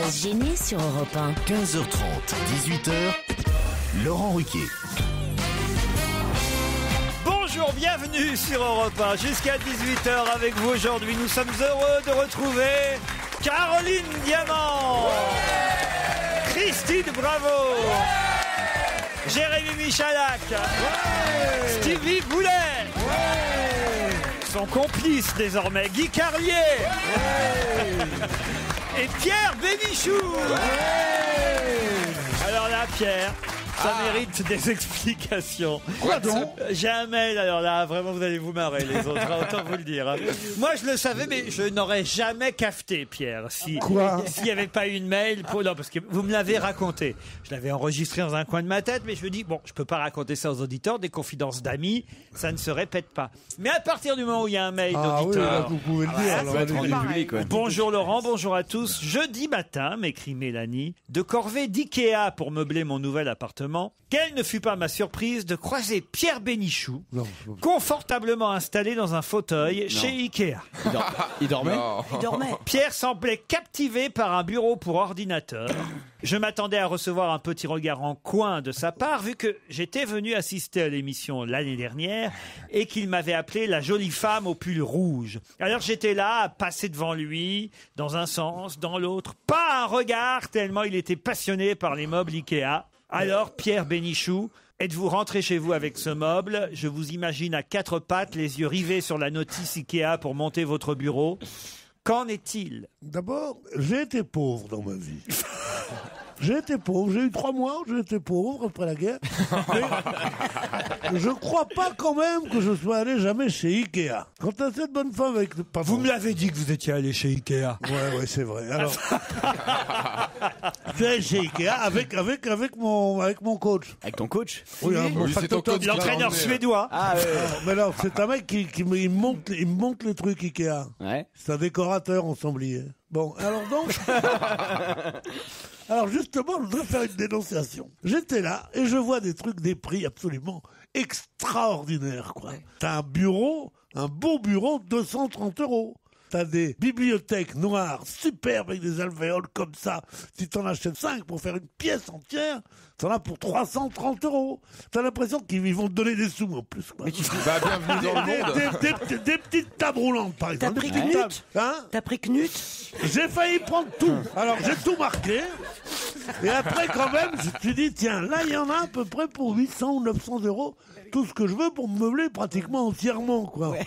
Sans se gêner sur Europe 1. 15h30, 18h, Laurent Ruquier. Bonjour, bienvenue sur Europe 1. Jusqu'à 18h avec vous aujourd'hui. Nous sommes heureux de retrouver Caroline Diamant, Christine Bravo, Jérémy Michalak, Stevie Boulet, son complice désormais, Guy Carlier, et Pierre Bénichou. Alors là, Pierre, ça mérite des explications. Quoi donc ? J'ai un mail, alors là, vraiment, vous allez vous marrer, les autres, autant vous le dire. Moi, je le savais, mais je n'aurais jamais cafeté, Pierre, s'il n'y avait pas eu une mail. Non, parce que vous me l'avez raconté. Je l'avais enregistré dans un coin de ma tête, mais je me dis, bon, je peux pas raconter ça aux auditeurs, des confidences d'amis, ça ne se répète pas. Mais à partir du moment où il y a un mail d'auditeur... vous pouvez le dire. Bonjour Laurent, bonjour à tous. Jeudi matin, m'écrit Mélanie, de corvée d'Ikea pour meubler mon nouvel appartement, quelle ne fut pas ma surprise de croiser Pierre Bénichou, confortablement installé dans un fauteuil chez Ikea. Il dormait ? Il dormait. Pierre semblait captivé par un bureau pour ordinateur. Je m'attendais à recevoir un petit regard en coin de sa part, vu que j'étais venu assister à l'émission l'année dernière et qu'il m'avait appelé la jolie femme au pull rouge. Alors j'étais là, à passer devant lui, dans un sens, dans l'autre. Pas un regard, tellement il était passionné par les meubles Ikea. Alors, Pierre Bénichou, êtes-vous rentré chez vous avec ce meuble ? Je vous imagine à quatre pattes, les yeux rivés sur la notice Ikea pour monter votre bureau. Qu'en est-il ? D'abord, j'ai été pauvre dans ma vie. J'ai été pauvre, j'ai eu 3 mois où j'ai été pauvre après la guerre. Mais je crois pas quand même que je sois allé jamais chez Ikea. Quand t'as cette bonne femme avec... Vous me l'avez dit que vous étiez allé chez Ikea. Ouais, c'est vrai. Alors, je suis allé chez Ikea avec mon coach. Avec ton coach ? Oui, mon c'est ton coach. L'entraîneur suédois. Ah ouais. Mais non, c'est un mec qui me monte les trucs Ikea. Ouais. C'est un décorateur ensemblier. Bon, alors donc... Alors justement, je voudrais faire une dénonciation. J'étais là et je vois des trucs, des prix absolument extraordinaires, quoi. T'as un beau bureau, 230 €. T'as des bibliothèques noires superbes avec des alvéoles comme ça. Si t'en achètes 5 pour faire une pièce entière, t'en as pour 330 €. T'as l'impression qu'ils vont te donner des sous en plus, quoi. Mais bienvenue dans le monde. Des petites tables roulantes, par exemple. T'as pris Des petites tables. Hein ? T'as pris Knut ? J'ai failli prendre tout. Alors j'ai tout marqué. Et après, quand même, je me suis dit, tiens, là, il y en a à peu près pour 800 ou 900 €. Tout ce que je veux pour me meubler pratiquement entièrement, quoi. Ouais.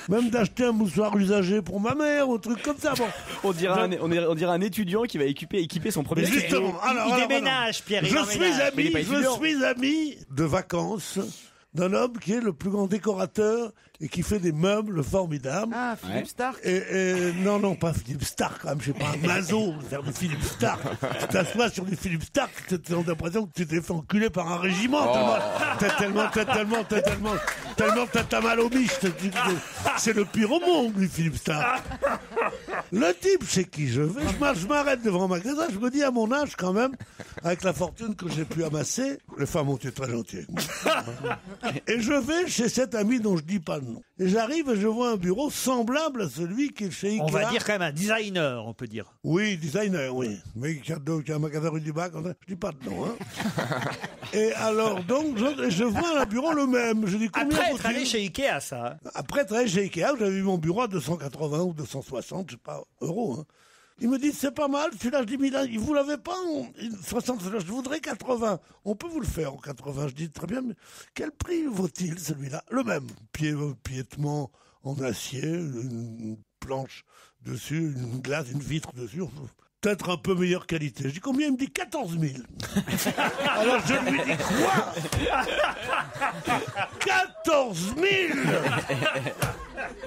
Même d'acheter un moussoir usagé pour ma mère, ou un truc comme ça. Bon. On dirait un étudiant qui va équiper son premier... Mais justement, il déménage, Pierre. Je suis ami de vacances d'un homme qui est le plus grand décorateur et qui fait des meubles formidables. Ah, Philippe Stark. Et non, pas Philippe Stark, quand même, je sais pas, un mazo, faire du Philippe Stark. Tu t'assois sur du Philippe Stark, t'as l'impression que tu t'es fait enculer par un régiment. Tellement t'as mal au miche. C'est le pire au monde, lui, Philippe Stark. Le type chez qui je vais, je m'arrête devant un magasin, je me dis à mon âge quand même, avec la fortune que j'ai pu amasser, les femmes ont été très gentilles. Et je vais chez cet ami dont je dis pas le nom. Et j'arrive et je vois un bureau semblable à celui qui est chez Ikea. On va dire quand même un designer, on peut dire. Oui, designer, oui. Mais qui a un magasin rue du Bac, je dis pas de nom. Hein. Et alors, donc, je vois un bureau le même. Je dis, combien après être allé chez Ikea, ça. Après être allé chez Ikea, j'avais vu mon bureau à 280 ou 260, je sais pas, euros. Hein. Il me dit, c'est pas mal, celui-là, je dis, mais là, vous l'avez pas en 60, je voudrais 80. On peut vous le faire en 80. Je dis, très bien, mais quel prix vaut-il, celui-là ? Le même. Piétement en acier, une planche dessus, une glace, une vitre dessus. Peut-être un peu meilleure qualité. Je dis, combien ? Il me dit 14 000. Alors je lui dis, quoi ? 14 000 !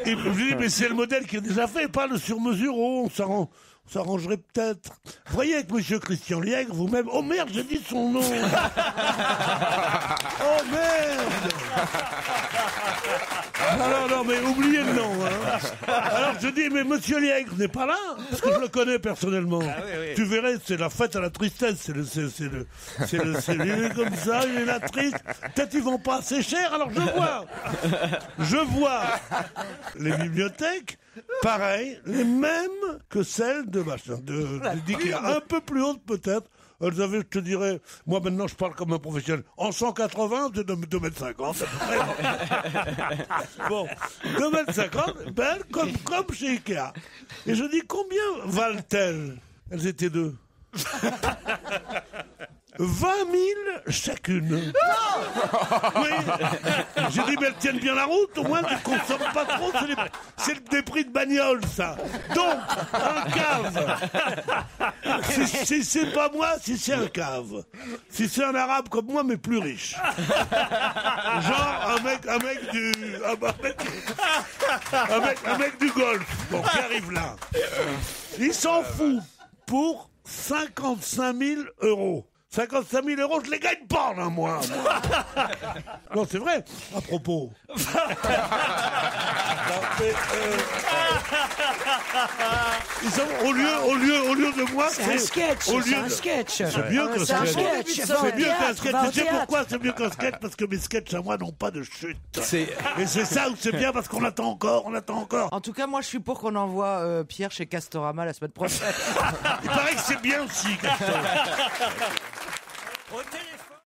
Et je lui dis, mais c'est le modèle qui est déjà fait, pas le sur-mesure. Oh, on s'arrangerait peut-être. Vous voyez avec monsieur Christian Liègre, vous-même... Oh merde, j'ai dit son nom. Oh merde. Non, mais oubliez le nom. Hein. Alors je dis, mais monsieur Liègre n'est pas là, parce que je le connais personnellement. Ah, oui. Tu verrais, c'est la fête à la tristesse. Il est comme ça, il est là triste. Peut-être ils vont pas assez cher, alors je vois les bibliothèques. pareil, les mêmes que celles de machin, d'Ikea. Un peu plus hautes peut-être. Elles avaient, je te dirais, moi maintenant je parle comme un professionnel, en 180, c'est 2,50 m. Bon, 2,50 m, belles, comme chez Ikea. Et je dis, combien valent-elles? Elles étaient deux. 20 000 chacune. Oui. J'ai dit, mais elles tiennent bien la route, au moins elles ne consomment pas trop. C'est des prix de bagnole, ça. Donc, un cave. Si c'est pas moi, si c'est un cave. Si c'est un arabe comme moi, mais plus riche. Genre un mec du Golfe, bon, qui arrive là. Il s'en fout pour 55 000 €. 55 000 €, je les gagne pas en un mois. Non, c'est vrai. À propos. Ils ont, au lieu de moi, c'est un sketch. C'est un sketch. C'est mieux qu'un sketch. C'est mieux qu'un sketch. Tu sais pourquoi c'est mieux qu'un sketch? Parce que mes sketchs à moi n'ont pas de chute. Et c'est ça où c'est bien parce qu'on attend encore. En tout cas, moi, je suis pour qu'on envoie Pierre chez Castorama la semaine prochaine. Il paraît que c'est bien aussi, Castorama. Au téléphone.